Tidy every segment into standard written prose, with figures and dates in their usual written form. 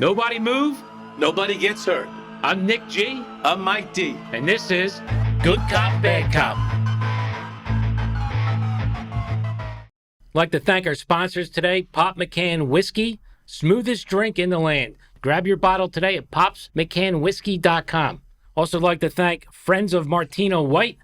Nobody move. Nobody gets hurt. I'm Nick G. I'm Mike D. And this is Good Cop, Bad Cop. I'd like to thank our sponsors today, Pop McCann Whiskey, smoothest drink in the land. Grab your bottle today at popsmcannwhiskey.com. Also like to thank Friends of Martina White.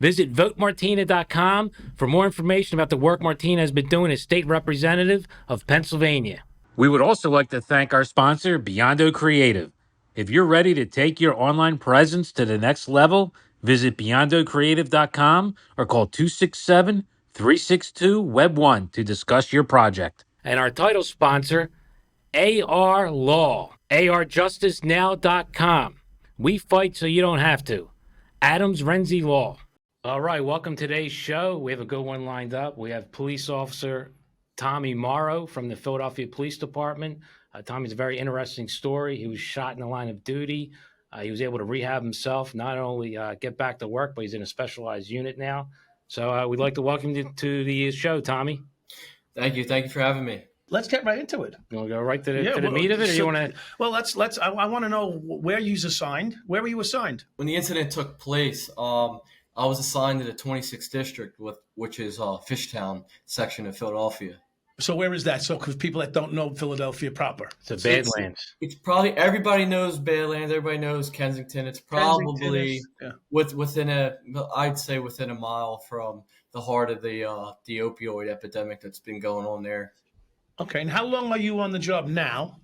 Visit votemartina.com for more information about the work Martina has been doing as state representative of Pennsylvania. We would also like to thank our sponsor, Beyond Creative. If you're ready to take your online presence to the next level, visit beyondocreative.com or call 267-362-WEB1 to discuss your project. And our title sponsor, AR Law, arjusticenow.com. We fight so you don't have to. Adams Renzi Law. All right, welcome to today's show. We have a good one lined up. We have police officer Tommy Morrow from the Philadelphia Police Department. Tommy's a very interesting story. He was shot in the line of duty. He was able to rehab himself, not only get back to work, but he's in a specialized unit now. So we'd like to welcome you to the show, Tommy. Thank you. Thank you for having me. Let's get right into it. You want to go right to the meat of it, or you want to? Well, let's. I want to know where you assigned. Where were you assigned? When the incident took place, I was assigned to the 26th district, which is Fishtown section of Philadelphia. So where is that? So because people that don't know Philadelphia proper, it's a Badlands. It's probably everybody knows Badlands. Everybody knows Kensington. It's probably within a mile from the heart of the opioid epidemic that's been going on there. Okay, and how long are you on the job now?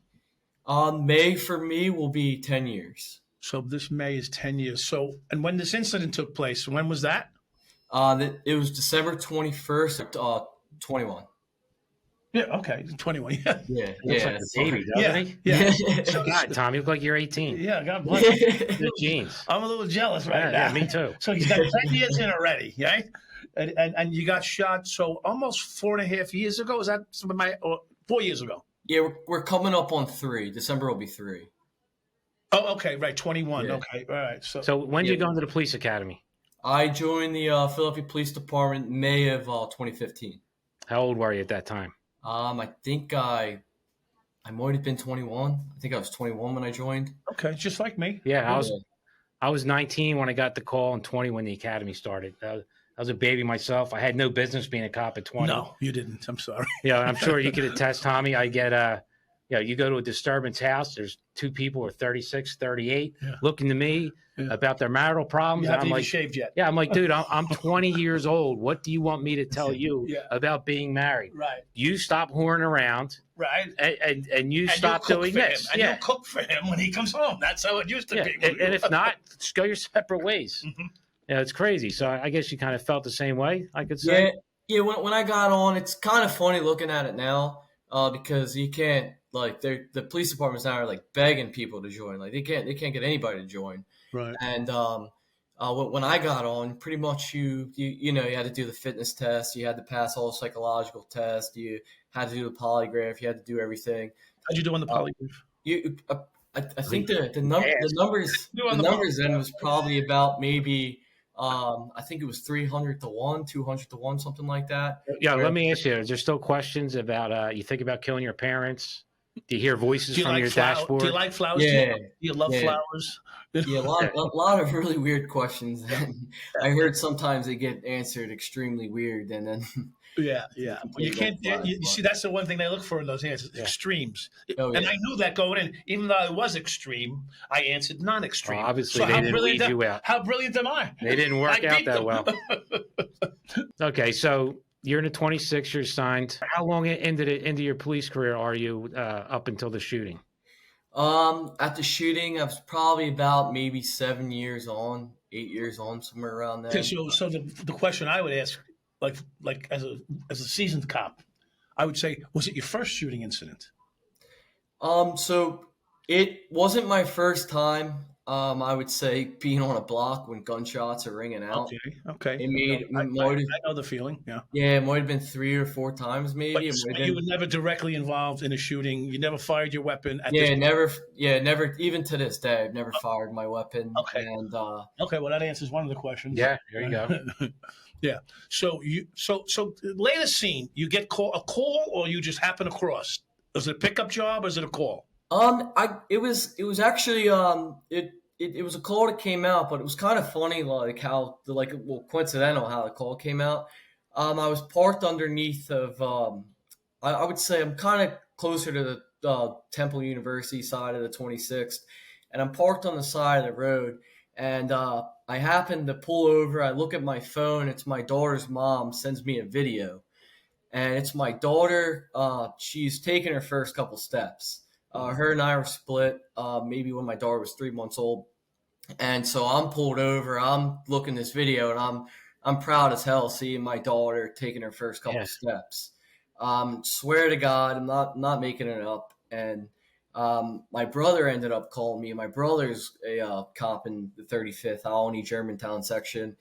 May for me will be 10 years. So this May is 10 years. So, and when this incident took place, when was that? It was December 21st, 21. Yeah, okay, 21. Yeah. Looks like a baby, doesn't he? Yeah. So, God, Tom, you look like you're 18. Yeah, God bless Good genes. I'm a little jealous right now. Yeah, me too. So he's got 10 years in already, right? And you got shot, so almost 4.5 years ago? Is that 4 years ago? Yeah, we're coming up on 3. December will be 3. Oh, okay, right, 21. Yeah. Okay, all right. So when did you go into the police academy? I joined the Philadelphia Police Department May of 2015. How old were you at that time? I think I might have been 21. I think I was 21 when I joined. Okay, just like me. Yeah, I was 19 when I got the call and 20 when the academy started. I was a baby myself. I had no business being a cop at 20. No, you didn't. I'm sorry. Yeah, I'm sure you could attest, Tommy. I get you go to a disturbance house. There's two people who are 36, 38, looking to me about their marital problems. You haven't I'm even like, shaved yet. Yeah, I'm like, dude, I'm 20 years old. What do you want me to tell you about being married? Right. You stop whoring around. Right. And you stop doing this. And you'll cook for him when he comes home. That's how it used to be. And if not, just go your separate ways. Mm-hmm. Yeah, it's crazy. So I guess you kind of felt the same way, I could say. Yeah. When I got on, it's kind of funny looking at it now because you can't, like, the police departments now are like begging people to join. Like they can't get anybody to join. Right. And when I got on, pretty much you had to do the fitness test, you had to pass all the psychological tests, you had to do the polygraph, you had to do everything. How'd you do on the polygraph? I think the numbers then was probably about maybe I think it was 300 to 1, 200 to 1, something like that. Yeah, let me ask you: is there still questions about you think about killing your parents? Do you hear voices from your dashboard? Do you like flowers? Yeah. Do you love flowers? Yeah, a lot of really weird questions. I heard sometimes they get answered extremely weird, and then yeah. You can't. You see, that's the one thing they look for in those answers: extremes. Oh, yeah. And I knew that going in, even though I was extreme, I answered non-extreme. Well, obviously, they didn't weed you out. How brilliant am I? They didn't work out that well. Okay, so you're in a 26. You're signed. How long into your police career are you up until the shooting? At the shooting, I was probably about maybe 7 years on, 8 years on, somewhere around there. Okay, so the question I would ask, like as a seasoned cop, I would say, was it your first shooting incident? So it wasn't my first time. I would say being on a block when gunshots are ringing out. Okay. I know the feeling. Yeah. Yeah, it might have been 3 or 4 times maybe. But you were never directly involved in a shooting. You never fired your weapon. Never. Even to this day, I've never fired my weapon. Okay. And okay, well that answers one of the questions. Yeah, there you go. Yeah. So lay the scene. You get a call, or you just happen across. Is it a pickup job, or is it a call? It was actually it was a call that came out, but it was kind of funny, like how coincidental how the call came out. I was parked underneath of I would say I'm kind of closer to the Temple University side of the 26th, and I'm parked on the side of the road, and I happen to pull over. I look at my phone. It's my daughter's mom sends me a video, and it's my daughter. She's taking her first couple steps. Her and I were split maybe when my daughter was 3 months old. And so I'm pulled over. I'm looking this video, and I'm proud as hell seeing my daughter taking her first couple steps. Swear to God, I'm not making it up. And my brother ended up calling me. My brother's a cop in the 35th Alany Germantown section,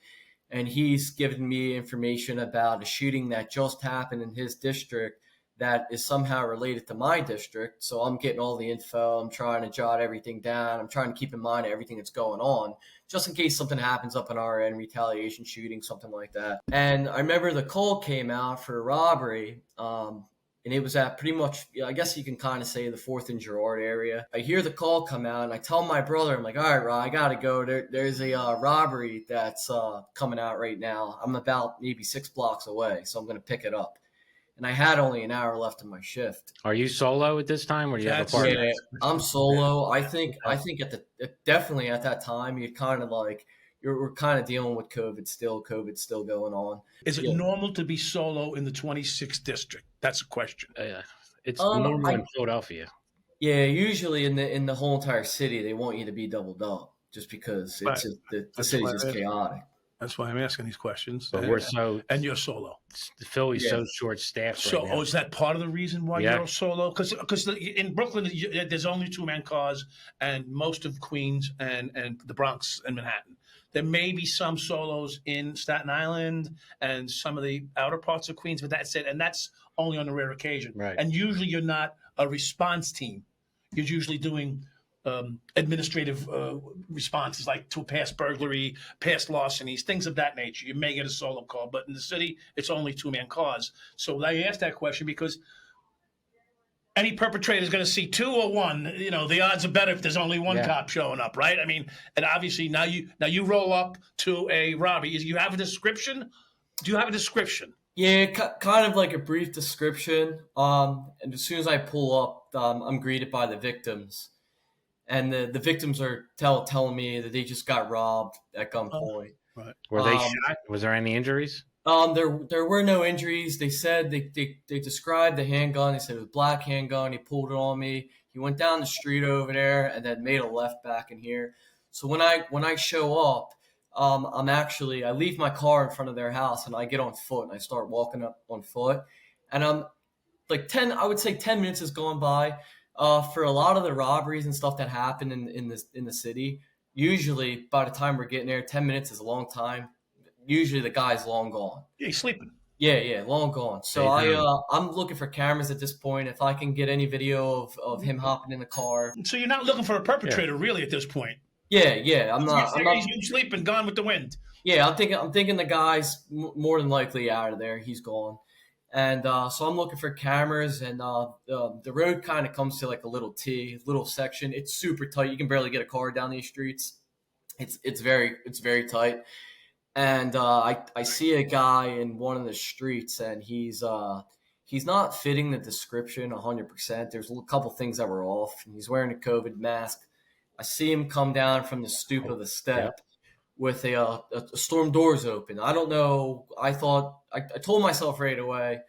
and he's given me information about a shooting that just happened in his district that is somehow related to my district. So I'm getting all the info. I'm trying to jot everything down. I'm trying to keep in mind everything that's going on, just in case something happens up in our end, retaliation shooting, something like that. And I remember the call came out for a robbery. And it was at pretty much, I guess you can kind of say, the 4th and Girard area. I hear the call come out, and I tell my brother, I'm like, all right, Rod, I got to go. There's a robbery that's coming out right now. I'm about maybe 6 blocks away, so I'm going to pick it up. And I had only an hour left in my shift. Are you solo at this time, or do you have a partner? Yeah, I'm solo. I think definitely at that time, you kind of like, we're kind of dealing with COVID's still going on. Is it normal to be solo in the 26th district? That's a question. It's normal in Philadelphia. Yeah, usually in the whole entire city, they want you to be doubled up just because the city's just chaotic. That's why I'm asking these questions. But and you're solo. The Philly's so short-staffed. So, right now. Is that part of the reason why you're solo? Because in Brooklyn, there's only 2-man cars, and most of Queens and the Bronx and Manhattan. There may be some solos in Staten Island and some of the outer parts of Queens, but that's it. And that's only on a rare occasion. Right. And usually you're not a response team. You're usually doing administrative responses, like to a past burglary, past larcenies, things of that nature. You may get a solo call, but in the city, it's only 2-man cars. So I asked that question because any perpetrator is going to see 2 or 1. You know, the odds are better if there's only one cop showing up, right? I mean, and obviously now you roll up to a robbery. You have a description? Do you have a description? Yeah, kind of like a brief description. And as soon as I pull up, I'm greeted by the victims. And the victims are telling me that they just got robbed at gunpoint. Right. Were they shot? Was there any injuries? There were no injuries. They said they described the handgun. They said it was a black handgun. He pulled it on me. He went down the street over there and then made a left back in here. So when I show up, I leave my car in front of their house and I get on foot and I start walking up on foot. And I'm like 10 minutes has gone by. For a lot of the robberies and stuff that happen in the city, usually by the time we're getting there, 10 minutes is a long time. Usually the guy's long gone. Yeah, he's sleeping. Yeah, long gone. So I'm looking for cameras at this point. If I can get any video of him hopping in the car. So you're not looking for a perpetrator really at this point. Yeah. I'm not. He's sleeping, gone with the wind. Yeah, I'm thinking the guy's more than likely out of there. He's gone. And so I'm looking for cameras, and the road kind of comes to like a little section. It's super tight. You can barely get a car down these streets. It's very tight. And I see a guy in one of the streets, and he's not fitting the description 100%. There's a couple things that were off. He's wearing a COVID mask. I see him come down from the stoop of the step with a storm doors open. I don't know. I told myself right away,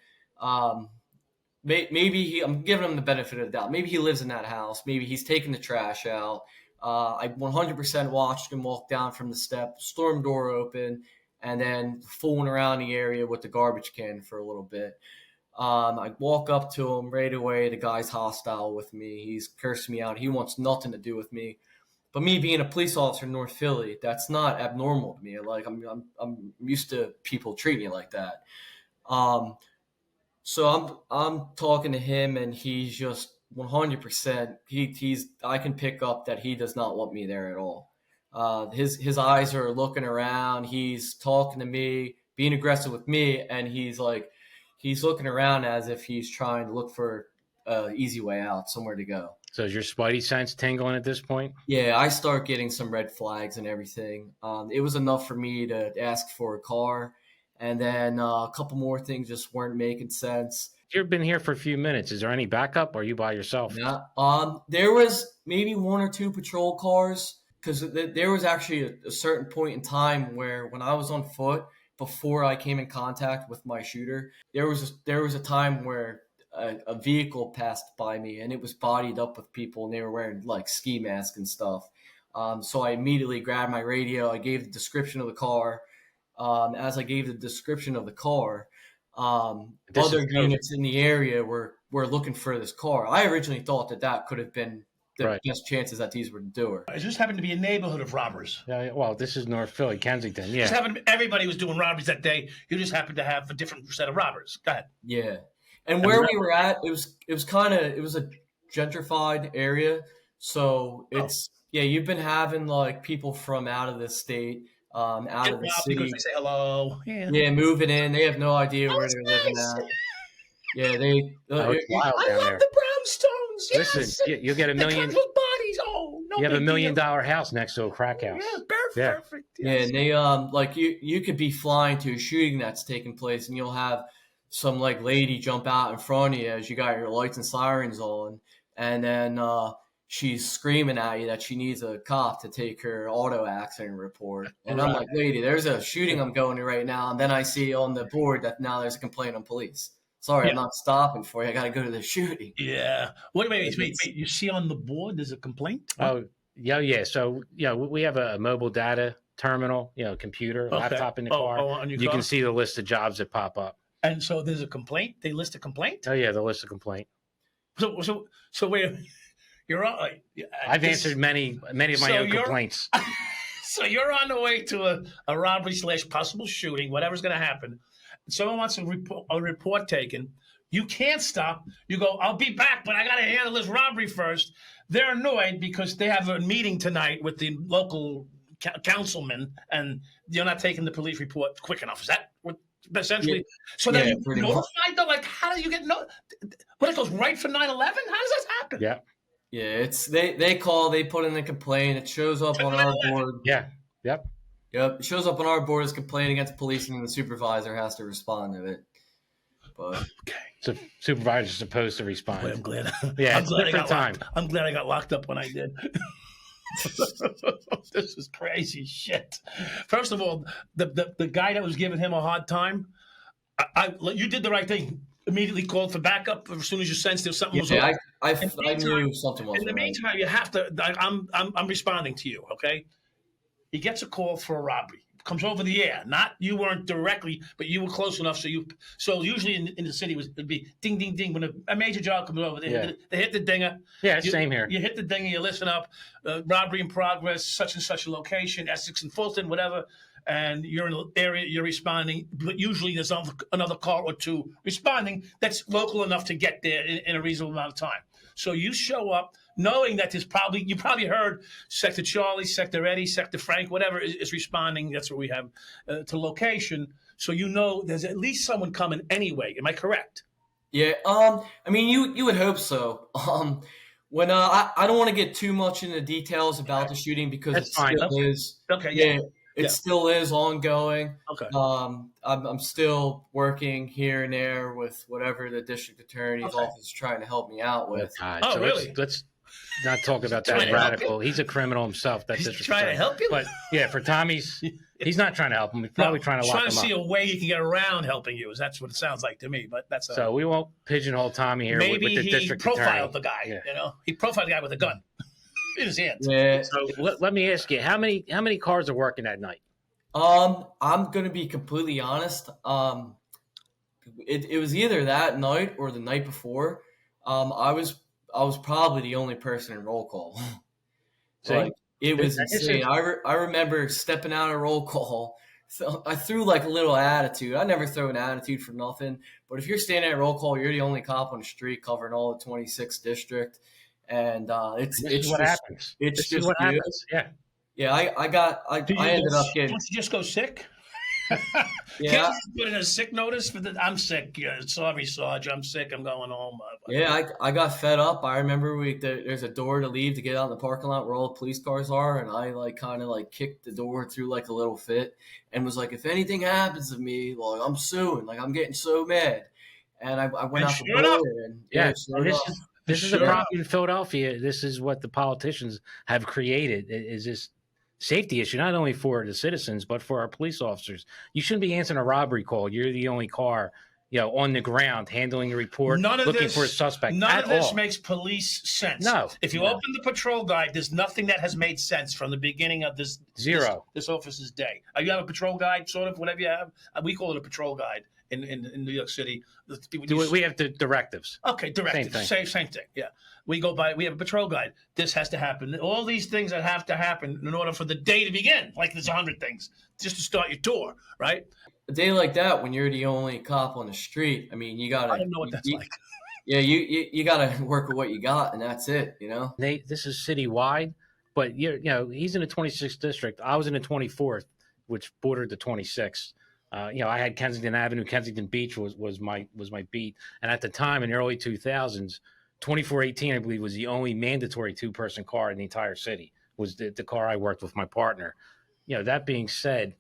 maybe I'm giving him the benefit of the doubt. Maybe he lives in that house. Maybe he's taking the trash out. I 100% watched him walk down from the step, storm door open, and then fooling around the area with the garbage can for a little bit. I walk up to him right away. The guy's hostile with me. He's cursing me out. He wants nothing to do with me. But me being a police officer in North Philly, that's not abnormal to me. Like I'm used to people treating me like that. So I'm talking to him, and he's just 100%. I can pick up that he does not want me there at all. His eyes are looking around. He's talking to me, being aggressive with me, and he's looking around as if he's trying to look for an easy way out, somewhere to go. So is your spidey sense tingling at this point? Yeah, I start getting some red flags and everything. It was enough for me to ask for a car, and then a couple more things just weren't making sense. You've been here for a few minutes. Is there any backup, or are you by yourself? Yeah. There was maybe one or two patrol cars because there was actually a certain point in time where when I was on foot before I came in contact with my shooter, there was a time where a vehicle passed by me and it was bodied up with people and they were wearing like ski masks and stuff. So I immediately grabbed my radio. I gave the description of the car. As I gave the description of the car, other units in the area were looking for this car. I originally thought that could have been the best chances that these were the doer. It just happened to be a neighborhood of robbers. Yeah, well, this is North Philly, Kensington. Yeah, everybody was doing robberies that day. You just happened to have a different set of robbers. Go ahead. Yeah, and where we were at, it was a gentrified area, so it's you've been having like people from out of the state. Out of the city. Because they say hello. Yeah, moving in. They have no idea where they're living at. Yeah, it's wild down there. The brownstones. Yes. Listen, you'll get $1 million. Bodies. Oh, no. You have $1 million house next to a crack house. Yeah, perfect. Yes. Yeah, and they like you could be flying to a shooting that's taking place, and you'll have some like lady jump out in front of you as you got your lights and sirens on, and then she's screaming at you that she needs a cop to take her auto accident report. And I'm like, lady, there's a shooting I'm going to right now. And then I see on the board that now there's a complaint on police. Sorry, I'm not stopping for you. I got to go to the shooting. Yeah. Wait. You see on the board there's a complaint? Oh, yeah. So, we have a mobile data terminal, computer, laptop in the car. On your you car? can see the list of jobs that pop up. And so there's a complaint? They list a complaint? Oh, yeah, the list of complaint. So wait a minute. You're on. I've answered many of my own complaints. So you're on the way to a robbery / possible shooting, whatever's going to happen. Someone wants a report taken. You can't stop. You go, I'll be back, but I got to handle this robbery first. They're annoyed because they have a meeting tonight with the local councilman, and you're not taking the police report quick enough. Is that what essentially? Yeah. So then you notified them? Like, how do you get But it goes right for 9/11? How does this happen? Yeah. Yeah, it's they call, they put in the complaint, it shows up on our board. Yeah. Yep. It shows up on our board as complaint against police, and the supervisor has to respond to it. But so supervisor's supposed to respond. Boy, I'm glad. Yeah, it's a different time. I'm glad I got locked up when I did. This is crazy shit. First of all, the guy that was giving him a hard time, you did the right thing. Immediately called for backup as soon as you sensed there something was wrong. I knew something was wrong. In the meantime, you have to. I'm responding to you. Okay. He gets a call for a robbery. Comes over the air. Not you weren't directly, but you were close enough. So usually in the city it'd be ding ding ding when a major job comes over. They hit the dinger. Yeah, same here. You hit the dinger. You listen up. Robbery in progress. Such and such a location. Essex and Fulton, whatever. And you're in the area, you're responding, but usually there's another car or two responding that's local enough to get there in a reasonable amount of time. So you show up knowing that you probably heard Sector Charlie, Sector Eddie, Sector Frank, whatever is responding. That's what we have to location. So there's at least someone coming anyway. Am I correct? Yeah. I mean, you would hope so. When I don't want to get too much into details about the shooting because that's fine. Is okay. Yeah. It still is ongoing. Okay. I'm still working here and there with whatever the district attorney's office is trying to help me out with. So really? Let's not talk about that radical. He's a criminal himself. That's He's trying to help you. But yeah, for Tommy's, he's not trying to help him. He's probably trying to lock him up. Trying to see a way he can get around helping you. That's what it sounds like to me. But that's so we won't pigeonhole Tommy here. Maybe with the district attorney. He profiled the guy. Yeah. He profiled the guy with a gun in his hands. Yeah. So let me ask you, how many cars are working that night? I'm gonna be completely honest. It was either that night or the night before. I was probably the only person in roll call. Like, it was insane. I remember stepping out of roll call. So I threw like a little attitude. I never throw an attitude for nothing. But if you're standing at roll call, you're the only cop on the street covering all the 26th district, and it's what happens. It's just what happens. Yeah. Yeah, I ended up getting. Don't you just go sick? Yeah, Can't you put in a sick notice for the? I'm sick. Yeah, sorry, Sarge. I'm sick. I'm going home. yeah. I got fed up. I remember there's a door to leave to get out in the parking lot where all the police cars are, and I like kind of like kicked the door through like a little fit, and was like, if anything happens to me, like I'm suing. Like I'm getting so mad, and I went And out the sure enough, door, and Yeah, sure and enough. this is a Sure. problem in Philadelphia. This is what the politicians have created. Is this safety issue not only for the citizens but for our police officers? You shouldn't be answering a robbery call. You're the only car, on the ground handling a report, looking for a suspect. None of this all. makes police sense. No. If you open the patrol guide, there's nothing that has made sense from the beginning of this Zero. this officer's day. You have a patrol guide, sort of, whatever you have. We call it a patrol guide in New York City. We have the directives. Okay, directives. Same thing. Yeah. We go by, we have a patrol guide. This has to happen. All these things that have to happen in order for the day to begin. Like there's 100 things just to start your tour, right? A day like that, when you're the only cop on the street, I mean, you gotta. I don't know what that's like. Yeah, you gotta work with what you got, and that's it. This is citywide, but he's in the 26th district. I was in the 24th, which bordered the 26th. I had Kensington Avenue, Kensington Beach was my beat, and at the time in the early 2000s, 2418 I believe was the only mandatory 2-person car in the entire city. Was the car I worked with my partner. That being said,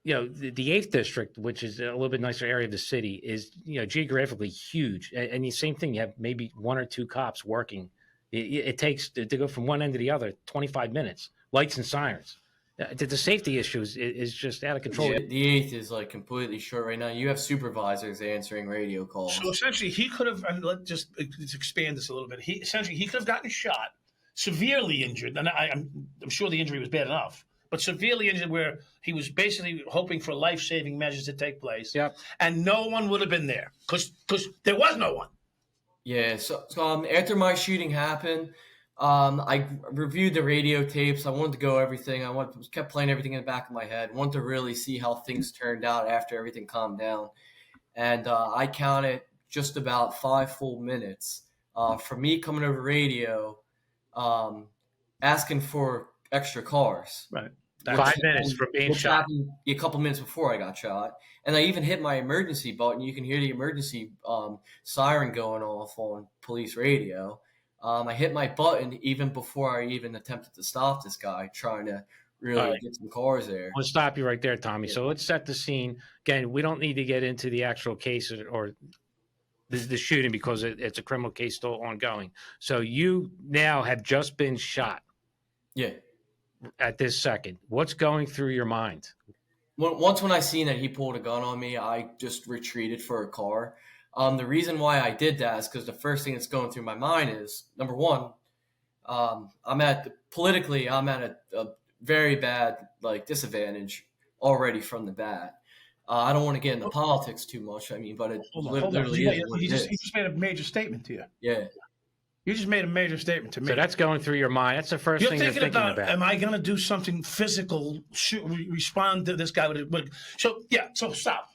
the 8th district, which is a little bit nicer area of the city, is geographically huge, and the same thing. You have maybe 1 or 2 cops working. It takes to go from one end to the other 25 minutes. Lights and sirens. The safety issue is just out of control. Yeah, the 8th is like completely short right now. You have supervisors answering radio calls. So essentially, he could have, and let's just expand this a little bit. He could have gotten shot, severely injured, and I'm sure the injury was bad enough, but severely injured where he was basically hoping for life-saving measures to take place. Yep. And no one would have been there because there was no one. Yeah. So after my shooting happened, I reviewed the radio tapes. I wanted to go everything. Kept playing everything in the back of my head. Wanted to really see how things turned out after everything calmed down. And I counted just about 5 full minutes from me coming over radio, asking for extra cars. Right. 5 minutes from being shot. Happened a couple minutes before I got shot. And I even hit my emergency button. You can hear the emergency siren going off on police radio. I hit my button even before I even attempted to stop this guy trying to really get some cars there. I'll stop you right there, Tommy. Yeah. So let's set the scene. Again, we don't need to get into the actual case or the shooting because it's a criminal case still ongoing. So you now have just been shot. Yeah. At this second. What's going through your mind? Once when I seen that he pulled a gun on me, I just retreated for a car. The reason why I did that is because the first thing that's going through my mind is, number one, I'm at a very bad disadvantage already from the bat. I don't want to get into politics too much. I mean, but it literally is. He just made a major statement to you. Yeah. You just made a major statement to me. So that's going through your mind. That's the first thing you're thinking about. Am I going to do something physical? Respond to this guy with it? So stop.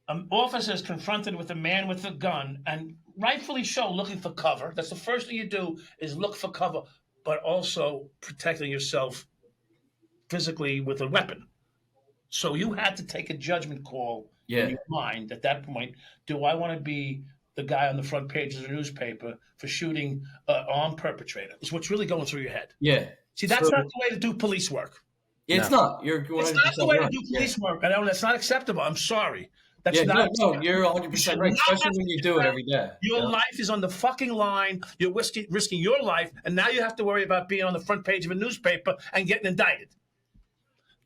An officer is confronted with a man with a gun, and rightfully so, looking for cover. That's the first thing you do is look for cover, but also protecting yourself physically with a weapon. So you had to take a judgment call in your mind at that point. Do I want to be the guy on the front page of the newspaper for shooting an armed perpetrator? Is what's really going through your head. Yeah. See, that's not the way to do police work. It's not. It's not the way to do police work. And that's not acceptable. I'm sorry. That's not no, you're 100% right, especially when you do it every day. Your life is on the fucking line. You're risking your life, and now you have to worry about being on the front page of a newspaper and getting indicted.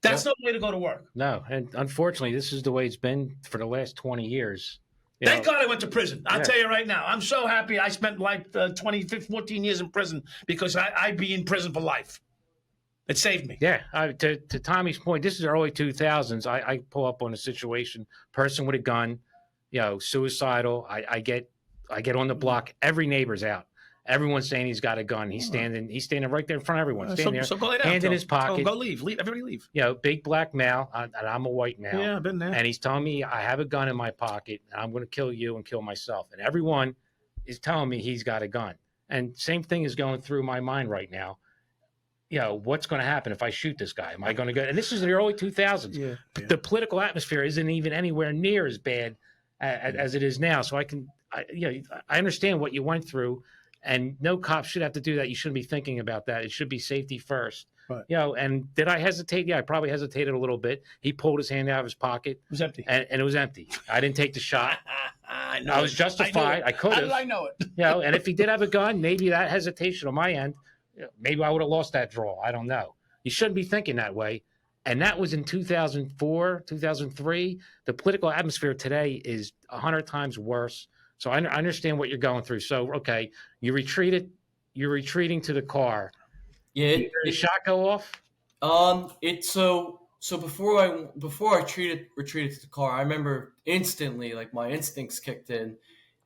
That's not the way to go to work. No, and unfortunately, this is the way it's been for the last 20 years. Thank God I went to prison. I'll tell you right now. I'm so happy I spent 14 years in prison because I'd be in prison for life. It saved me. Yeah. To Tommy's point, this is the early 2000s. I pull up on a situation, person with a gun, suicidal. I get on the block. Every neighbor's out. Everyone's saying he's got a gun. He's standing right there in front of everyone. So go lay down. Hand in his pocket. Go leave. Everybody leave. Big black male, and I'm a white male. Yeah, I've been there. And he's telling me I have a gun in my pocket, and I'm going to kill you and kill myself. And everyone is telling me he's got a gun. And same thing is going through my mind right now. what's going to happen if I shoot this guy? Am I going to go? And this is in the early 2000s. Yeah. The political atmosphere isn't even anywhere near as bad as it is now. So I understand what you went through, and no cop should have to do that. You shouldn't be thinking about that. It should be safety first. Right. And did I hesitate? Yeah, I probably hesitated a little bit. He pulled his hand out of his pocket. It was empty. And it was empty. I didn't take the shot. I was justified. I could How have. did I know it? And if he did have a gun, maybe that hesitation on my end, maybe I would have lost that draw. I don't know. You shouldn't be thinking that way. And that was in 2004, 2003. The political atmosphere today is 100 times worse. So I understand what you're going through. So, okay, you're retreating to the car. Yeah. Did the shot go off? So before I retreated to the car, I remember instantly, like, my instincts kicked in,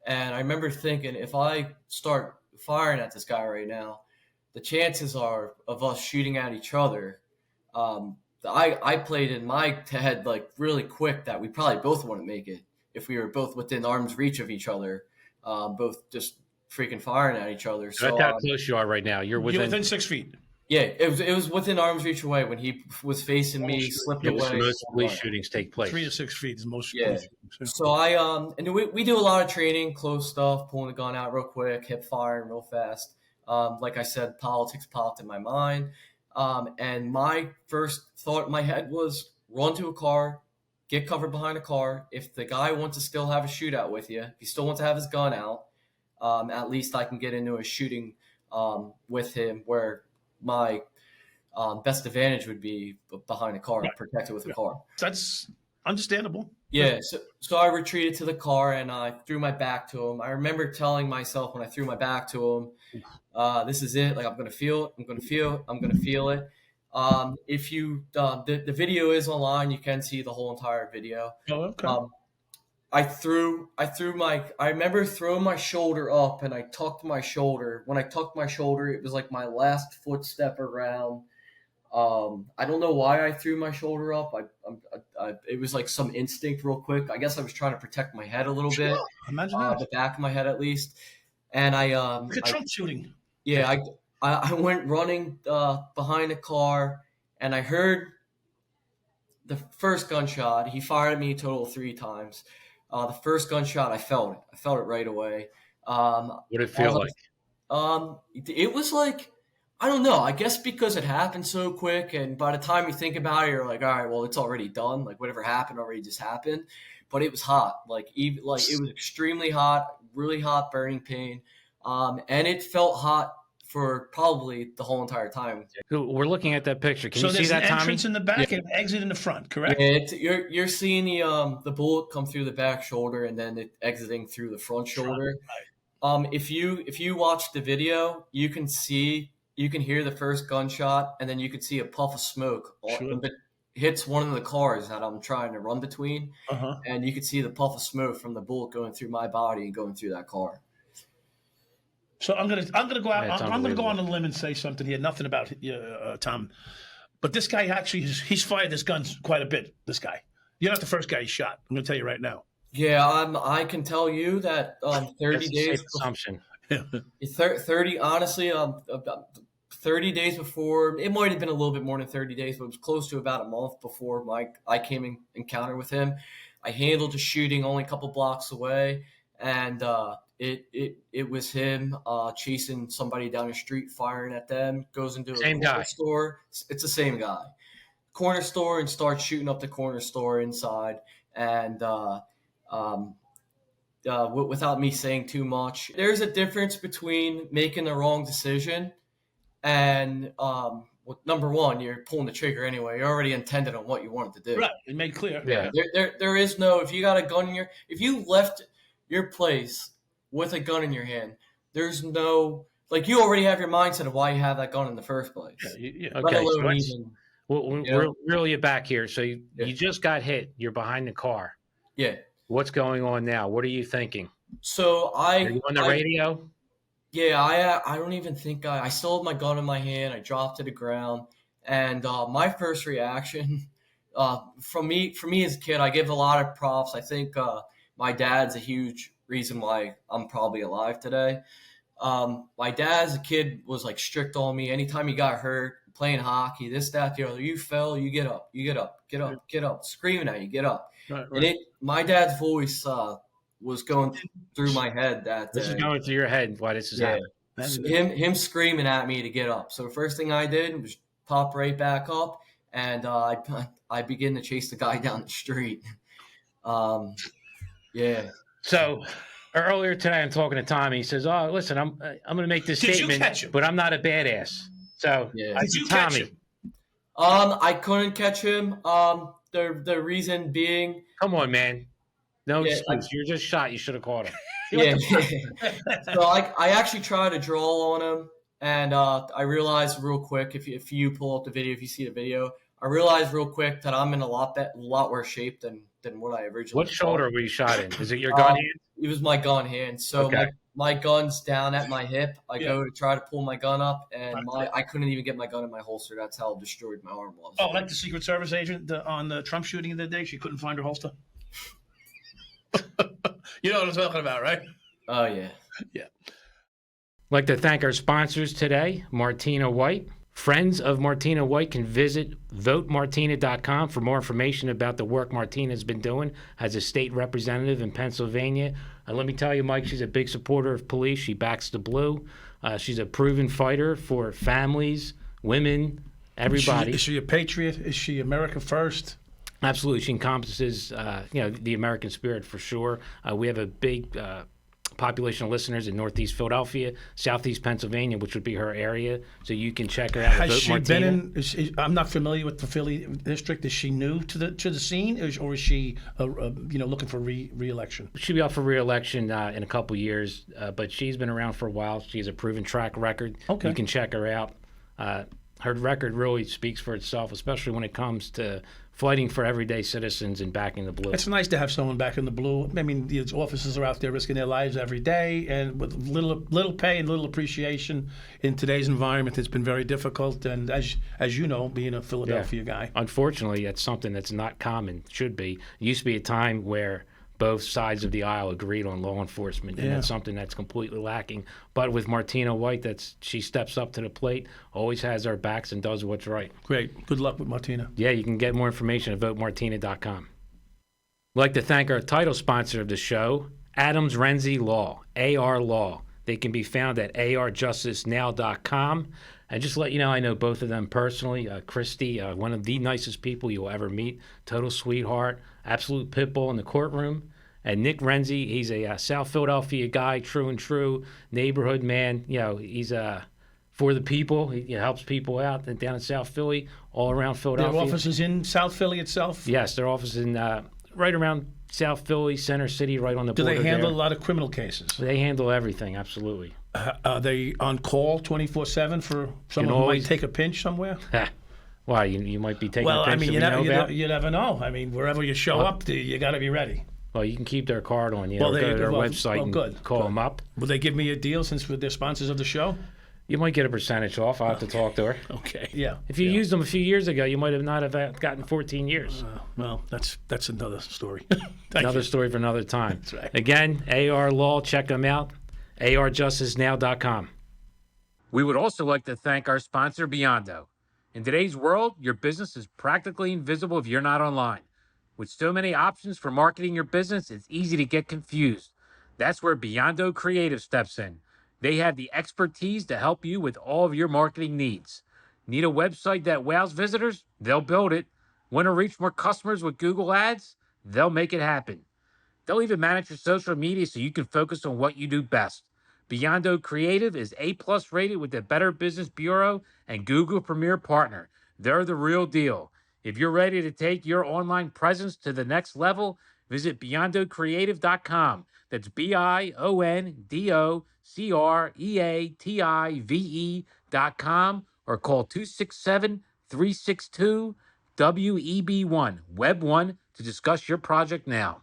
and I remember thinking, if I start firing at this guy right now, the chances are of us shooting at each other. I played in my head, like, really quick, that we probably both wouldn't make it if we were both within arm's reach of each other, both just freaking firing at each other. So that's how close you are right now. You're within 6 feet. Yeah, it was within arm's reach away when he was facing me, slipped away. Most police shootings take place. 3 to 6 feet is most. Yeah. So and we do a lot of training, close stuff, pulling the gun out real quick, hip firing real fast. Like I said, politics popped in my mind. And my first thought in my head was run to a car, get covered behind a car. If the guy wants to still have a shootout with you, if he still wants to have his gun out, at least I can get into a shooting with him where my best advantage would be behind a car, protected with a car. That's understandable. Yeah, so I retreated to the car and I threw my back to him. I remember telling myself when I threw my back to him, this is it. Like, I'm going to feel it. I'm going to feel it. I'm going to feel it. If you, the video is online, you can see the whole entire video. Oh, okay. I remember throwing my shoulder up and I tucked my shoulder. When I tucked my shoulder, it was like my last footstep around. I don't know why I threw my shoulder up. It was like some instinct real quick. I guess I was trying to protect my head a little bit. Imagine that. The back of my head at least. And Look at Trump shooting. Yeah, I went running behind the car and I heard the first gunshot. He fired at me a total of 3 times. The first gunshot, I felt it. I felt it right away. What did it feel like? It was like, I don't know. I guess because it happened so quick, and by the time you think about it, you're like, all right, well, it's already done. Like, whatever happened already just happened. But it was hot. It was extremely hot, really hot, burning pain, and it felt hot for probably the whole entire time. We're looking at that picture. Can you see that, Tommy? So there's an entrance in the back and an exit in the front, correct? Yeah, you're seeing the bullet come through the back shoulder and then it exiting through the front shoulder. Right. If you watch the video, you can hear the first gunshot and then you can see a puff of smoke. Sure. It hits one of the cars that I'm trying to run between, and you can see the puff of smoke from the bullet going through my body and going through that car. So I'm gonna go out. I'm gonna go on a limb and say something here. Nothing about Tom, but this guy actually he's fired his guns quite a bit. This guy, you're not the first guy he shot. I'm gonna tell you right now. Yeah, I can tell you that 30 days. Assumption. 30 honestly, 30 days before, it might have been a little bit more than 30 days, but it was close to about a month before I came in encounter with him. I handled the shooting only a couple blocks away, and it was him chasing somebody down the street, firing at them, goes into a corner store. It's the same guy. Corner store, and starts shooting up the corner store inside. And without me saying too much, there's a difference between making the wrong decision and number one, you're pulling the trigger anyway. You're already intended on what you wanted to do. Right, it made clear. Yeah. There is no, if you got a gun in if you left your place with a gun in your hand, there's no, like, you already have your mindset of why you have that gun in the first place. Yeah. Okay. We'll reel you back here. So you just got hit. You're behind the car. Yeah. What's going on now? What are you thinking? So Are you on the radio? Yeah, I don't even think I still have my gun in my hand. I dropped to the ground, and my first reaction, for me as a kid, I give a lot of props. I think my dad's a huge reason why I'm probably alive today. My dad as a kid was like strict on me. Anytime he got hurt, playing hockey, this, that, the other. You fell, you get up, you get up, get up, get up, screaming at you, get up. Right. And my dad's voice was going through my head that This is day. going through your head why this is happening. So him screaming at me to get up. So the first thing I did was pop right back up, and I begin to chase the guy down the street. Yeah. So earlier today, I'm talking to Tommy. He says, "Oh, listen, I'm going to make this Did you statement, catch him? but I'm not a badass." So Yeah. I Did said, you catch Tommy, him? I couldn't catch him. The reason being, come on, man. No Yeah, excuse. You're just shot. You should have caught him. yeah. So I actually tried to draw on him, and I realized real quick, if you pull up the video, if you see the video, I realized real quick that I'm in a lot worse shape than what I originally What thought. shoulder were you shot in? Is it your gun hand? It was my gun hand. So Okay. my gun's down at my hip. I Yeah. go to try to pull my gun up, and I couldn't even get my gun in my holster. That's how destroyed my arm was. Oh, like the Secret Service agent on the Trump shooting the other day? She couldn't find her holster? You know what I'm talking about, right? Oh, yeah. Yeah. I'd like to thank our sponsors today, Martina White. Friends of Martina White can visit votemartina.com for more information about the work Martina's been doing as a state representative in Pennsylvania. And let me tell you, Mike, she's a big supporter of police. She backs the blue. She's a proven fighter for families, women, everybody. Is she a patriot? Is she America first? Absolutely. She encompasses, the American spirit for sure. We have a big population of listeners in Northeast Philadelphia, Southeast Pennsylvania, which would be her area. So you can check her out. Has Vote she Martina. been in? I'm not familiar with the Philly district. Is she new to the scene, or is she, looking for re-election? She'll be up for re-election in a couple years, but she's been around for a while. She has a proven track record. Okay. You can check her out. Her record really speaks for itself, especially when it comes to fighting for everyday citizens and backing the blue. It's nice to have someone back in the blue. I mean, these officers are out there risking their lives every day, and with little pay and little appreciation in today's environment, it's been very difficult. And as you know, being a Philadelphia guy, Unfortunately, that's something that's not common. Should be. It used to be a time where both sides of the aisle agreed on law enforcement, and that's something that's completely lacking. But with Martina White, she steps up to the plate, always has our backs, and does what's right. great. Good luck with Martina. Yeah, you can get more information at votemartina.com. I'd like to thank our title sponsor of the show, Adams Renzi Law, AR Law. They can be found at arjusticenow.com. And just to let you know, I know both of them personally. Christy, one of the nicest people you'll ever meet, total sweetheart, absolute pit bull in the courtroom. And Nick Renzi, he's a South Philadelphia guy, true and true, neighborhood man. He's for the people. He helps people out down in South Philly, all around Philadelphia. Their offices in South Philly itself? Yes, their office is in right around South Philly, Center City, right on the border. Do they handle there. a lot of criminal cases? They handle everything, absolutely. Are they on call 24/7 for someone who might take a pinch somewhere? Why, you might be taking a pinch I mean, you never know. I mean, wherever you show up, you got to be ready. Well, you can keep their card on you. Well, Go to their well, website and good, call them up. Will they give me a deal since they're sponsors of the show? You might get a percentage off. I'll have to talk to her. Okay. Yeah. If you used them a few years ago, you might have not have gotten 14 years. Well, that's another story. Another story for another time. That's right. Again, AR Law, check them out. arjusticenow.com. We would also like to thank our sponsor, Beyond.0. In today's world, your business is practically invisible if you're not online. With so many options for marketing your business, it's easy to get confused. That's where Beyond.0 Creative steps in. They have the expertise to help you with all of your marketing needs. Need a website that wows visitors? They'll build it. Want to reach more customers with Google Ads? They'll make it happen. They'll even manage your social media so you can focus on what you do best. Beyond.0 Creative is A+ rated with the Better Business Bureau and Google Premier Partner. They're the real deal. If you're ready to take your online presence to the next level, visit beyondocreative.com. That's BIONDOCREATIVE.com or call 267-362-WEB1, Web 1 to discuss your project now.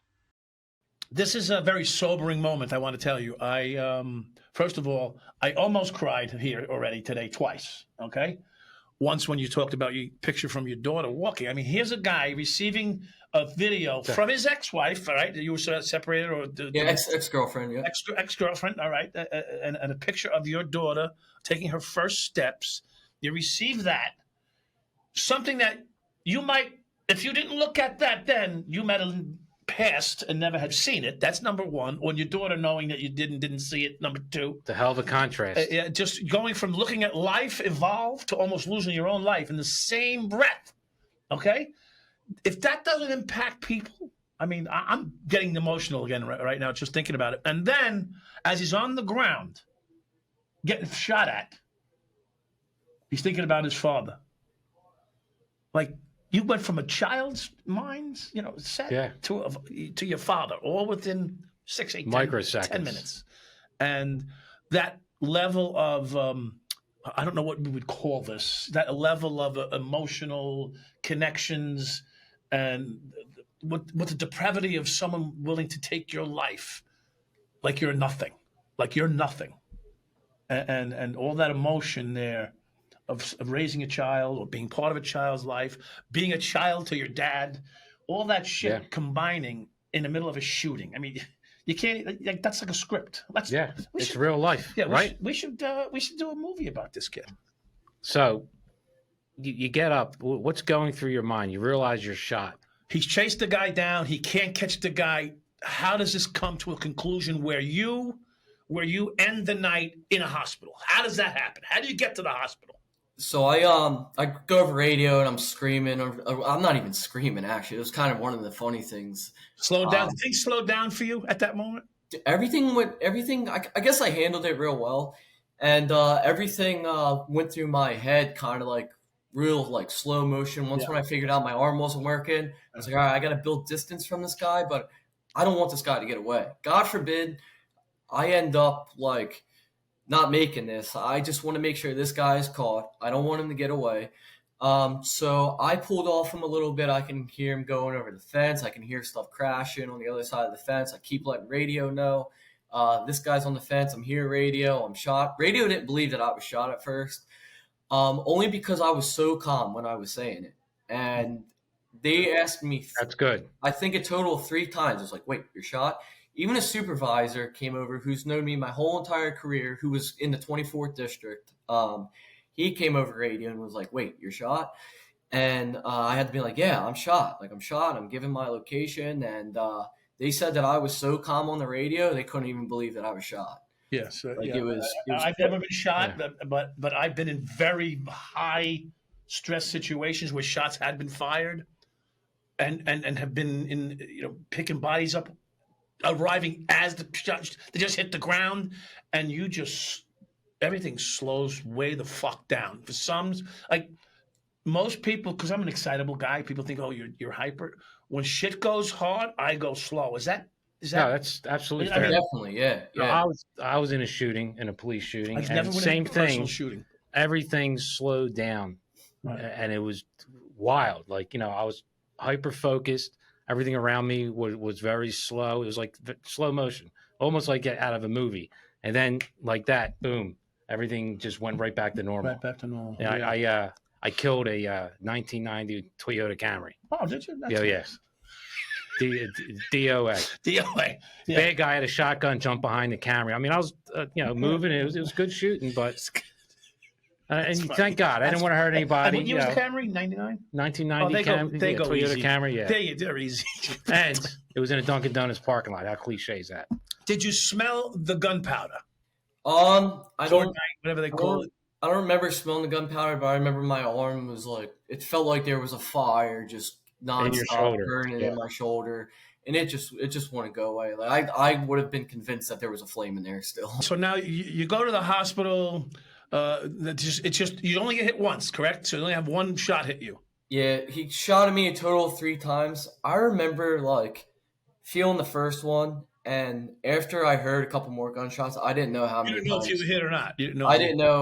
This is a very sobering moment, I want to tell you. First of all, I almost cried here already today twice, okay? Once when you talked about your picture from your daughter walking. I mean, here's a guy receiving a video from his ex-wife, all right? You were separated or... ex-girlfriend, yeah. Ex-girlfriend, all right? And a picture of your daughter taking her first steps. You receive that something that you might, if you didn't look at that then, you might have passed and never have seen it. That's number one. Or your daughter knowing that you didn't see it, number two. It's a hell of a contrast. Just going from looking at life evolve to almost losing your own life in the same breath. Okay? If that doesn't impact people, I mean, I'm getting emotional again right now just thinking about it. And then, as he's on the ground, getting shot at, he's thinking about his father. Like, you went from a child's mind, set to your father, all within 6, 8, microseconds. 10 minutes. And that level of, I don't know what we would call this, that level of emotional connections and with the depravity of someone willing to take your life like you're nothing, and all that emotion there of raising a child or being part of a child's life, being a child to your dad, all that shit combining in the middle of a shooting. I mean, you can't. That's like a script. It's real life. Yeah, right. We should do a movie about this kid. So, you get up. What's going through your mind? You realize you're shot. He's chased the guy down. He can't catch the guy. How does this come to a conclusion where you end the night in a hospital? How does that happen? How do you get to the hospital? So I go over radio and I'm screaming. Or I'm not even screaming, actually. It was kind of one of the funny things. Slowed down. Did things slow down for you at that moment? Everything. I guess I handled it real well, and everything went through my head kind of like real like slow motion. When I figured out my arm wasn't working, I was like, all right, I got to build distance from this guy, but I don't want this guy to get away. God forbid I end up like not making this. I just want to make sure this guy is caught. I don't want him to get away. So I pulled off him a little bit. I can hear him going over the fence. I can hear stuff crashing on the other side of the fence. I keep letting radio know. This guy's on the fence. I'm here, radio. I'm shot. Radio didn't believe that I was shot at first, only because I was so calm when I was saying it. And they asked me. That's good. I think a total of 3 times. I was like, wait, you're shot? Even a supervisor came over who's known me my whole entire career, who was in the 24th district. He came over radio and was like, wait, you're shot? And I had to be like, yeah, I'm shot. Like, I'm shot. I'm giving my location. And they said that I was so calm on the radio, they couldn't even believe that I was shot. Yes. It was I've never been shot, but I've been in very high stress situations where shots had been fired and have been in, picking bodies up, arriving as they just hit the ground, and everything slows way the fuck down. For some, like most people, because I'm an excitable guy, people think, oh, you're hyper. When shit goes hard, I go slow. Is that? No, that's absolutely fair. Definitely, yeah. I was in a police shooting, I've and never same thing. Shooting. Everything slowed down, and it was wild. Like, I was hyper focused. Everything around me was very slow. It was like slow motion, almost like out of a movie. And then like that, boom, everything just went right back to normal. Right back to normal. Yeah. I killed a 1990 Toyota Camry. Oh, did you? Yes. DOA. DOA. Yeah. Bad guy had a shotgun, jumped behind the Camry. I mean, I was, moving. It was good shooting, but and thank God I didn't want to hurt anybody. What year was the Camry? 99. 1990 they go Toyota easy. Camry. Yeah, they're easy. And it was in a Dunkin' Donuts parking lot. How cliche is that? Did you smell the gunpowder? I don't. Whatever they call it. I don't remember smelling the gunpowder, but I remember my arm was like, it felt like there was a fire just nonstop burning in my shoulder, and it just wouldn't go away. Like I would have been convinced that there was a flame in there still. So now you go to the hospital. It's just you only get hit once, correct? So you only have one shot hit you. Yeah, he shot at me a total of 3 times. I remember like feeling the first one, and after I heard a couple more gunshots, I didn't know how many. You didn't know if you were hit or not. You didn't know.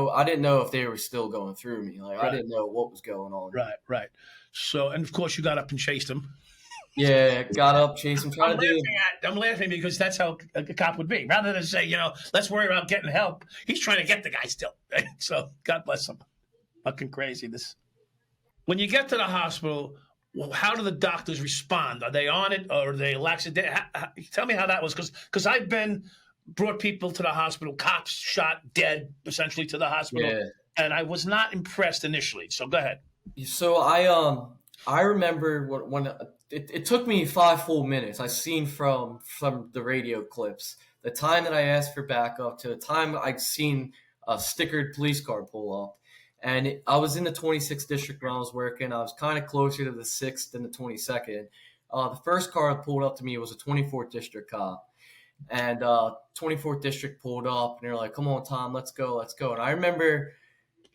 I didn't know if they were still going through me. Like I didn't know what was going on. Right. So, and of course, you got up and chased him. Yeah, got up, chased him. I'm laughing because that's how a cop would be. Rather than say, let's worry about getting help, he's trying to get the guy still. Right? So, God bless him. Fucking crazy. When you get to the hospital, how do the doctors respond? Are they on it, or are they laxative? Tell me how that was, because I've brought people to the hospital, cops shot dead, essentially, to the hospital, and I was not impressed initially. So go ahead. So I remember when it took me 5 full minutes. I seen from the radio clips the time that I asked for backup to the time I'd seen a stickered police car pull up, and I was in the 26th district when I was working. I was kind of closer to the 6th than the 22nd. The first car that pulled up to me was a 24th district cop, and 24th district pulled up, and they're like, "Come on, Tom, let's go, let's go." And I remember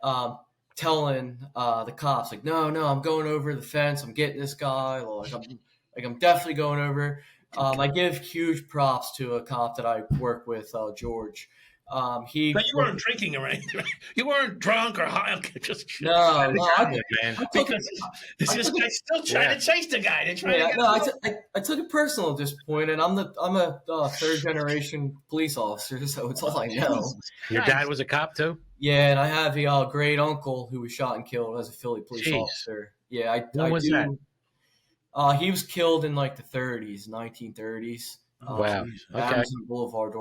um, telling the cops like, no, I'm going over the fence. I'm getting this guy. I'm definitely going over. I give huge props to a cop that I work with, George. But you weren't drinking or anything. You weren't drunk or high. Just no, man. Because this guy's still trying to chase the guy. I took it personal at this point, and I'm a third generation police officer, so it's all I know. Your dad was a cop too? Yeah, and I have a great uncle who was shot and killed as a Philly police officer. Yeah, When was that? He was killed in like the 30s, 1930s. Wow. Okay. Amazon Boulevard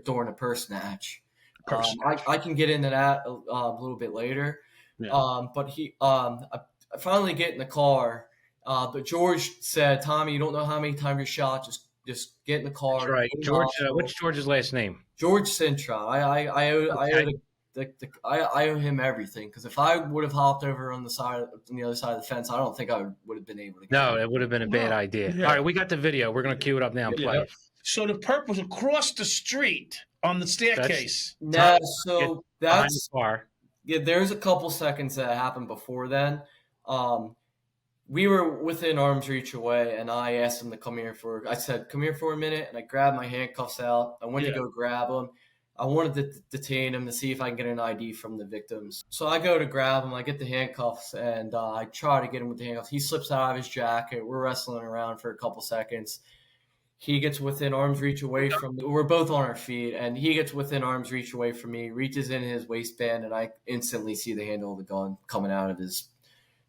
during a purse snatch. I can get into that a little bit later. Yeah. But I finally get in the car. But George said, "Tommy, you don't know how many times you're shot. Just get in the car." That's right. George. What's George's last name? George Sintra. I owe him everything, because if I would have hopped over on the other side of the fence, I don't think I would have been able to. No, it would have been a bad idea. Yeah. All right, we got the video. We're going to cue it up now and play it. So the perp was across the street on the staircase. That's behind the car. Yeah. There's a couple seconds that happened before then. We were within arm's reach away, and I asked him to come here I said, "Come here for a minute," and I grabbed my handcuffs out. I went to go grab him. I wanted to detain him to see if I can get an ID from the victims. So I go to grab him. I get the handcuffs, and I try to get him with the handcuffs. He slips out of his jacket. We're wrestling around for a couple seconds. He gets within arm's reach away from me. We're both on our feet, and he gets within arm's reach away from me, reaches in his waistband, and I instantly see the handle of the gun coming out of his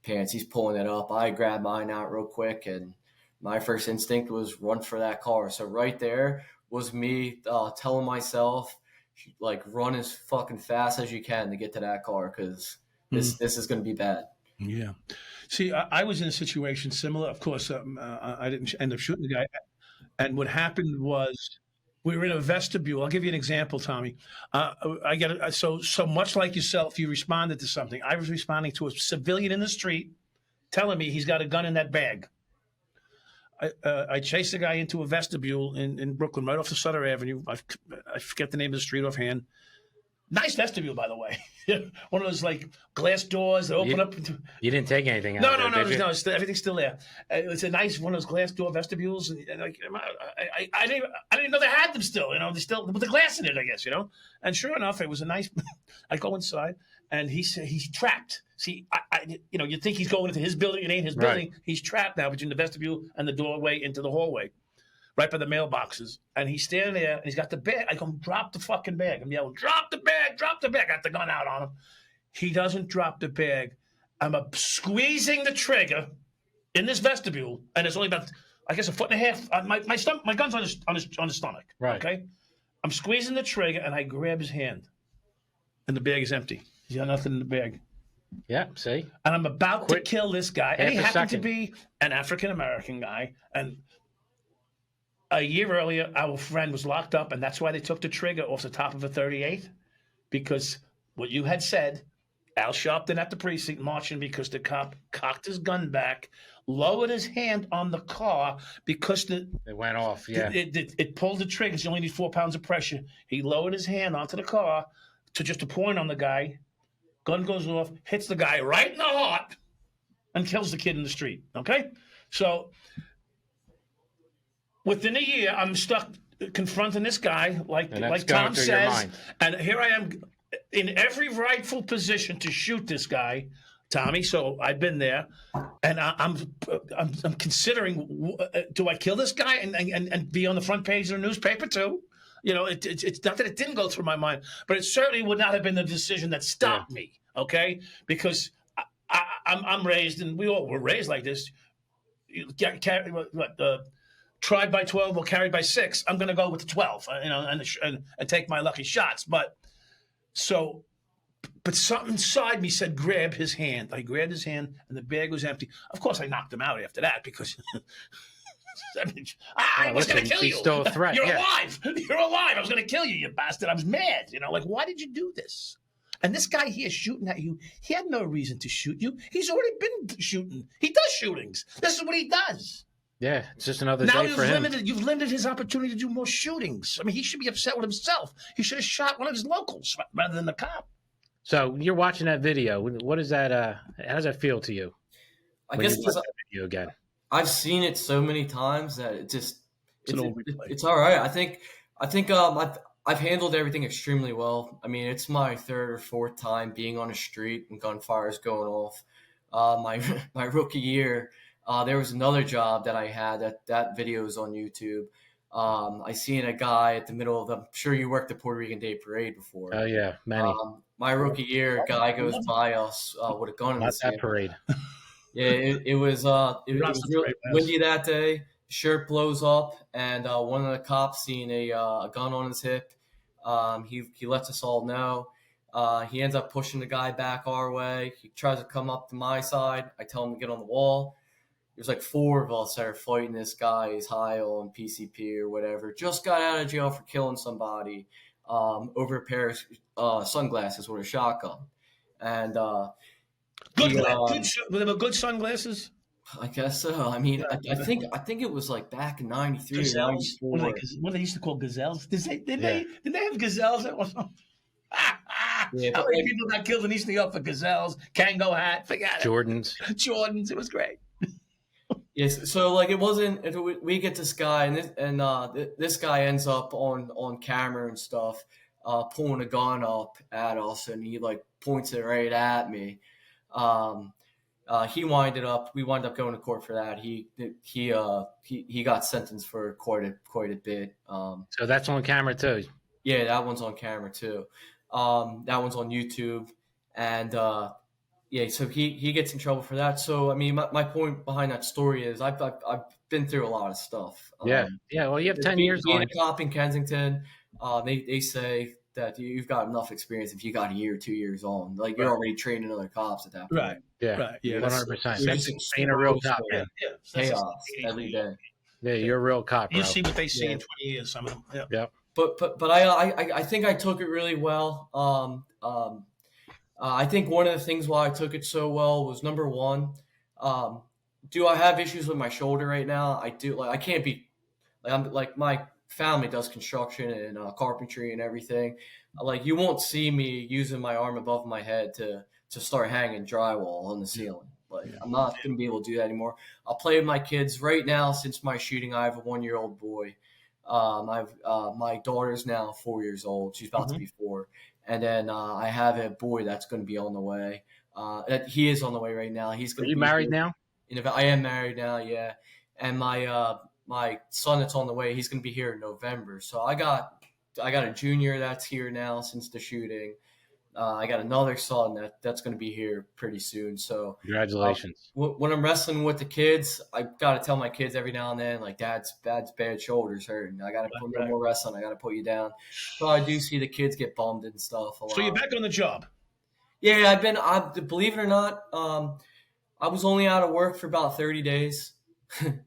pants. He's pulling it up. I grab mine out real quick, and my first instinct was run for that car. So right there was me telling myself, like, run as fucking fast as you can to get to that car, because this is going to be bad. Yeah. See, I was in a situation similar. Of course, I didn't end up shooting the guy. And what happened was, we were in a vestibule. I'll give you an example, Tommy. So much like yourself, you responded to something. I was responding to a civilian in the street telling me he's got a gun in that bag. I chased the guy into a vestibule in Brooklyn, right off the Sutter Avenue. I forget the name of the street offhand. Nice vestibule, by the way. One of those like glass doors that open up. You didn't take anything out. No. Everything's still there. It's a nice one of those glass door vestibules, and like I didn't know they had them still. They still with the glass in it, I guess. And sure enough, it was a nice. I go inside, and he's trapped. See, you think he's going into his building. It ain't his building. Right. He's trapped now between the vestibule and the doorway into the hallway, right by the mailboxes. And he's standing there, and he's got the bag. I go, drop the fucking bag. I'm yelling, drop the bag, drop the bag. I got the gun out on him. He doesn't drop the bag. I'm squeezing the trigger in this vestibule, and it's only about, I guess, a foot and a half. My gun's on his stomach. Right. Okay. I'm squeezing the trigger, and I grab his hand, and the bag is empty. He's got nothing in the bag. Yeah, see? And I'm about to kill this guy. And he happened to be an African-American guy. And a year earlier, our friend was locked up, and that's why they took the trigger off the top of a 38. Because what you had said, Al Sharpton at the precinct marching because the cop cocked his gun back, lowered his hand on the car because it went off, yeah. It pulled the trigger. You only need 4 pounds of pressure. He lowered his hand onto the car to just a point on the guy. Gun goes off, hits the guy right in the heart, and kills the kid in the street. Okay? So within a year, I'm stuck confronting this guy, like Tom says. And here I am in every rightful position to shoot this guy, Tommy. So I've been there. And I'm considering, do I kill this guy and be on the front page of the newspaper too? It's not that it didn't go through my mind, but it certainly would not have been the decision that stopped me, okay? Because I'm raised, and we all were raised like this. Tried by 12 or carried by 6. I'm going to go with the 12, and take my lucky shots. But so But something inside me said, grab his hand. I grabbed his hand, and the bag was empty. Of course, I knocked him out after that because I was going to kill you. He's still a threat. You're alive. You're alive. I was going to kill you, you bastard. I was mad. Like, why did you do this? And this guy here shooting at you, he had no reason to shoot you. He's already been shooting. He does shootings. This is what he does. Yeah, it's just another Now day for him. You've limited his opportunity to do more shootings. I mean, he should be upset with himself. He should have shot one of his locals rather than the cop. So you're watching that video. What is that? How does that feel to you? I guess video again. I've seen it so many times that it's all right. I think I've handled everything extremely well. I mean, it's my third or fourth time being on the street and gunfire's going off. My rookie year, there was another job that I had that video is on YouTube. I seen a guy at the middle of I'm sure you worked the Puerto Rican Day Parade before. Oh yeah, many. My rookie year, a guy goes by us with a gun in his hand. Not that parade. Yeah, it was really windy that day. Shirt blows up, and one of the cops seen a gun on his hip. He lets us all know. He ends up pushing the guy back our way. He tries to come up to my side. I tell him to get on the wall. There's like 4 of us that are fighting this guy. He's high on PCP or whatever. Just got out of jail for killing somebody over a pair of sunglasses with a shotgun. And good sunglasses. I guess so. I mean, I think it was like back in '93 or '94. What they used to call gazelles? Did they have gazelles at one time? How many people got killed in East New York for gazelles? Kango hat, forget it. Jordans. It was great. Yes, so like it wasn't. We get this guy, and this guy ends up on camera and stuff, pulling a gun up at us, and he like points it right at me. We wind up going to court for that. He got sentenced for quite a bit. So that's on camera too. Yeah, that one's on camera too. That one's on YouTube, and so he gets in trouble for that. So I mean, my point behind that story is I've been through a lot of stuff. Yeah. Well, you have 10 years being on a cop in Kensington. They say that you've got enough experience if you got a year or 2 years on. Like you're already training other cops at that point. Right. Yeah. Right. Yeah. 100%. That's being a real cop, man. Chaos every day. Yeah, you're a real cop, bro. You see what they see in 20 years, some of them. Yeah. But I think I took it really well. I think one of the things why I took it so well was number one. Do I have issues with my shoulder right now? I do. Like I can't be. Like I'm like my family does construction and carpentry and everything. Like you won't see me using my arm above my head to start hanging drywall on the ceiling. Like I'm not gonna be able to do that anymore. I'll play with my kids right now. Since my shooting, I have a 1-year-old boy. I've my daughter's now 4 years old. She's about to be 4, and then I have a boy that's going to be on the way. He is on the way right now. He's going. Are you married now? I am married now. Yeah, and my son that's on the way. He's going to be here in November. So I got a junior that's here now since the shooting. I got another son that's going to be here pretty soon. So congratulations. When I'm wrestling with the kids, I got to tell my kids every now and then, like, Dad's bad shoulders hurting. I got to put no more wrestling. I got to put you down. So I do see the kids get bummed and stuff a lot. So you're back on the job? Yeah, believe it or not, I was only out of work for about 30 days, and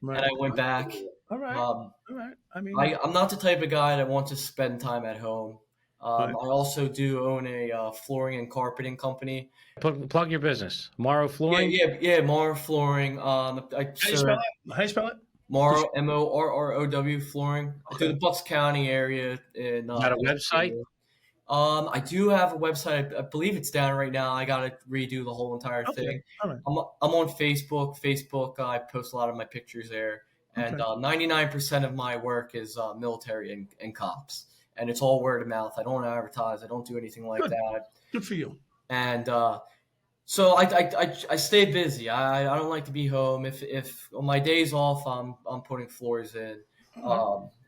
I went back. All right. All right. I mean, I'm not the type of guy that wants to spend time at home. I also do own a flooring and carpeting company. Plug your business. Morrow Flooring? Yeah, Morrow Flooring. How do you spell it? Morrow, Morrow Flooring. I do the Bucks County area. In, got a website? I do have a website. I believe it's down right now. I got to redo the whole entire thing. All right. I'm on Facebook. I post a lot of my pictures there. And 99% of my work is military and cops. And it's all word of mouth. I don't advertise. I don't do anything like that. Good for you. And so I stay busy. I don't like to be home. If on my days off, I'm putting floors in.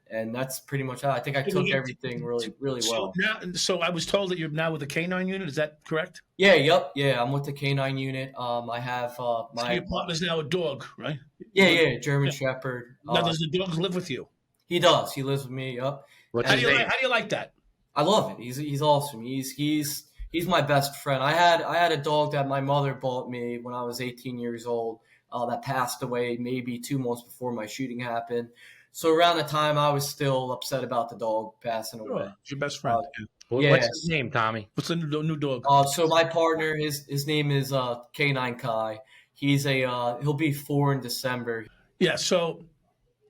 And that's pretty much how I think I took everything really well. So I was told that you're now with the K9 unit. Is that correct? Yeah. Yep. Yeah. I'm with the K9 unit. I have so your partner's now a dog, right? Yeah. German Shepherd. Now, does the dog live with you? He does. He lives with me. Yep. How do you like that? I love it. He's awesome. He's he's my best friend. I had a dog that my mother bought me when I was 18 years old. That passed away maybe 2 months before my shooting happened. So around the time I was still upset about the dog passing away. Sure. It's your best friend. What's his name, Tommy? What's the new dog? So my partner, his name is K9 Kai. He'll be 4 in December. Yeah. So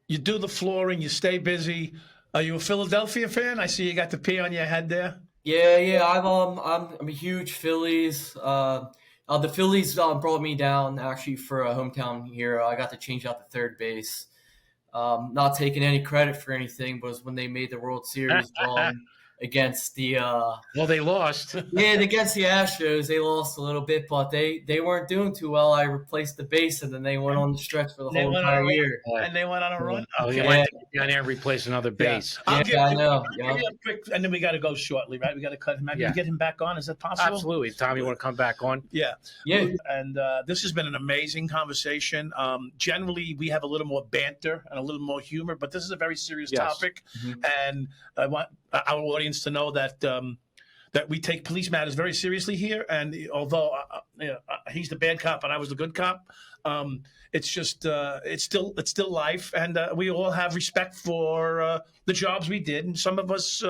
you do the flooring. You stay busy. Are you a Philadelphia fan? I see you got the P on your head there. Yeah. I'm a huge Phillies. The Phillies brought me down actually for a hometown hero. I got to change out the third base. Not taking any credit for anything, but it was when they made the World Series run against the Well, they lost. against the Astros. They lost a little bit, but they weren't doing too well. I replaced the base, and then they went on the stretch for the whole entire year. And they went on a run. Oh, Okay. he went down there and replace another base. I'll give I you- know. I'll give you a quick, and then we got to go shortly, right? We got to cut him. Maybe Yeah. get him back on. Is that possible? Absolutely. Tommy, you want to come back on? Yeah. Yeah. And this has been an amazing conversation. Generally, we have a little more banter and a little more humor, but this is a very serious Yes. topic. And I want our audience to know that that we take police matters very seriously here. And although he's the bad cop and I was the good cop, it's just it's still life, and we all have respect for the jobs we did. And some of us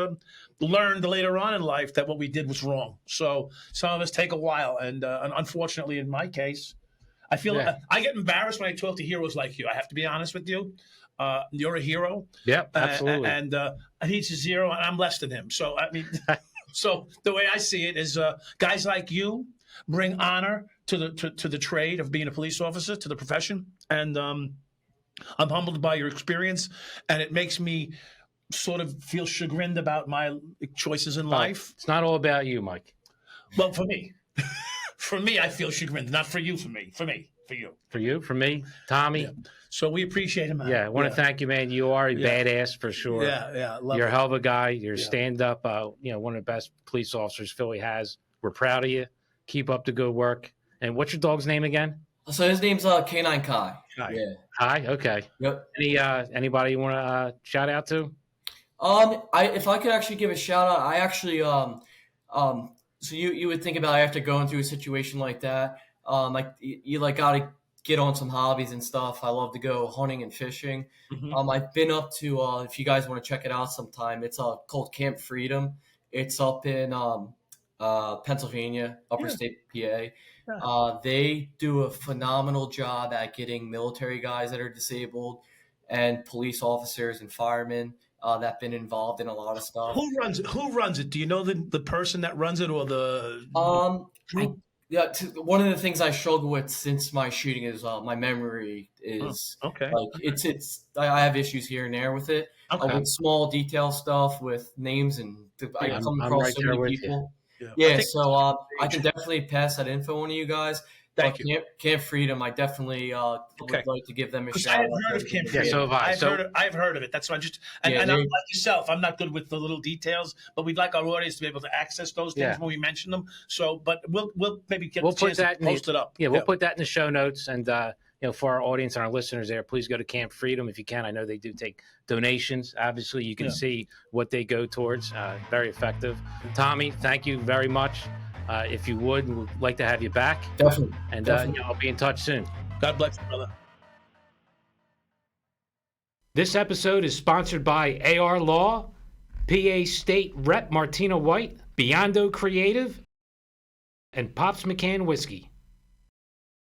learned later on in life that what we did was wrong. So some of us take a while, and unfortunately, in my case, I feel I get embarrassed when I talk to heroes like you. I have to be honest with you. You're a hero. Yep, absolutely. And he's a zero, and I'm less than him. So I mean, so the way I see it is, guys like you bring honor to the trade of being a police officer, to the profession, and I'm humbled by your experience, and it makes me sort of feel chagrined about my choices in life. It's not all about you, Mike. Well, for me, I feel chagrined. Not for you, for me, for you. For you, for me, Tommy. Yeah. So we appreciate him. Yeah, I want to thank you, man. You are a badass for sure. Yeah. You're a hell of a guy. You're stand up. One of the best police officers Philly has. We're proud of you. Keep up the good work. And what's your dog's name again? So his name's K9 Kai. Kai. Yeah. Hi. Okay. Yep. Anybody you want to shout out to? If I could actually give a shout out, I actually so you would think about after going through a situation like that, you got to get on some hobbies and stuff. I love to go hunting and fishing. Mm-hmm. I've been up to if you guys want to check it out sometime, it's called Camp Freedom. It's up in Pennsylvania, upper state PA. Yeah. They do a phenomenal job at getting military guys that are disabled and police officers and firemen that've been involved in a lot of stuff. Who runs it? Do you know the person that runs it, or the one of the things I struggle with since my shooting is my memory is okay. Like it's I have issues here and there with it. Okay. With small detail stuff with names, and I come across right so there many with people. You. Yeah, so I can definitely pass that info on to you guys. Thank you. Camp Freedom, I definitely would like to give them a shout out. I've heard of Camp Freedom. Yeah, so have I. I've heard of it. That's why I'm just and I'm like yourself. I'm not good with the little details, but we'd like our audience to be able to access those things when we mention them. So, but we'll maybe get the chance to post it up. Yeah, we'll put that in the show notes, and for our audience and our listeners there, please go to Camp Freedom if you can. I know they do take donations. Obviously, you can see what they go towards. Very effective. Tommy, thank you very much. If you would, we'd like to have you back. Definitely. And I'll be in touch soon. God bless you, brother. This episode is sponsored by AR Law, PA State Rep Martina White, Biondo Creative, and Pops McCann Whiskey.